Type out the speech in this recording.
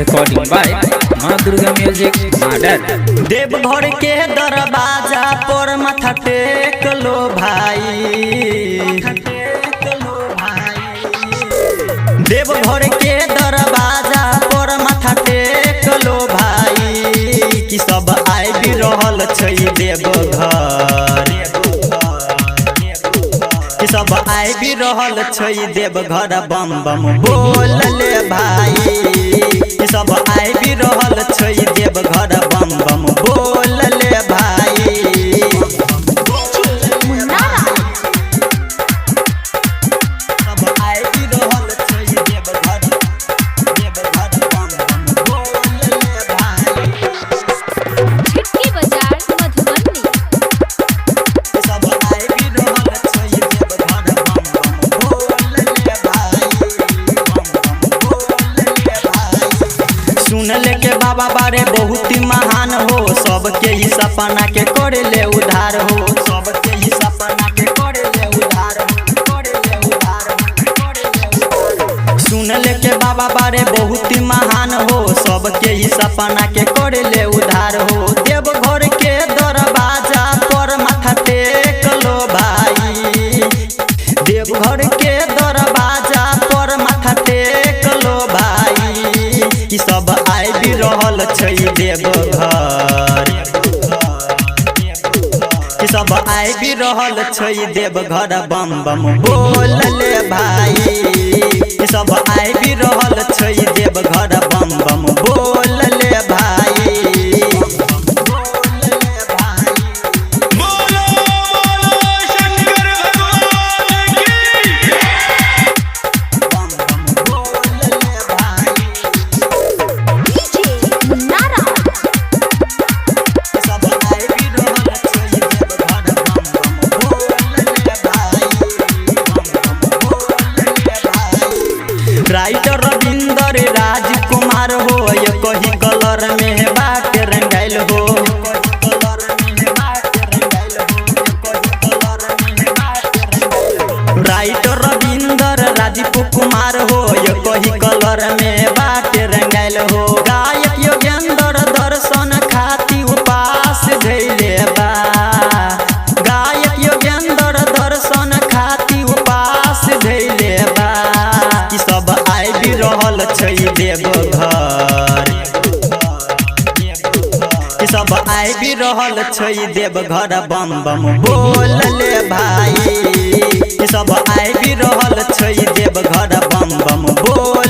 Recording by माँ Durga music model. Deoghar के दरवाजा पर माथा टेक लो भाई, देवघर के दरवाजा पर माथा टेक लो भाई, कि सब आबि रहल छै देवघर, कि सब आबि रहल छै देवघर बम बम बोल ले भाई, कि सब आबि रहल छै देवघर बम बम बोल ले भाई। सब आबि रहल छै देवघर, देवघर बम बम बोल ले भाई। झिटकी बाजार मधुबनी। सब आबि रहल छै देवघर बम बम बोल ले भाई, बम बम बोल ले भाई। सुन ले के बाबा बारे बहुत ही महान हो, सबके ही सपना के करे ले उधार हो, सबके ही सपना के करे ले उधार हो, करे ले उधार हो, करे ले उधार। सुन ले के बाबा बारे बहुत ही महान हो, सबके ही सपना के करे ले उधार हो। देवघर के दरवाजा पर माथा टेक लो भाई, देवघर के दरवाजा पर माथा टेक लो भाई, कि सब आबि रहल छै देवघर, कि सब आबि रहल छै देवघर बम बम बोल ले भाई, कि सब आबि रहल छै देवघर बम बम बोल ले भाई। बोलो बोलो शंकर भगवान की। बम बम बोल ले भाई, मुन्नारा। सब आबि रहल छै देवघर बम बम बोल ले भाई, बम बम बोल ले भाई। राइटर रविंदर राजकुमार हो, ये कही कलर में बाट रंगाइल हो, राइटर रविंदर राजीव कुमार हो, ये कही कलर में बाट रंगाइल हो। गायक योगेंद्र दर्शन खाती उपास धैले बा, गायक योगेंद्र दर्शन खाती उपास धैले बा, कि सब आबि रहल छै देवघर, कि सब आबि रहल छै देवघर बम बम बोल ले भाई, कि सब आबि रहल छै देवघर बम बम बोल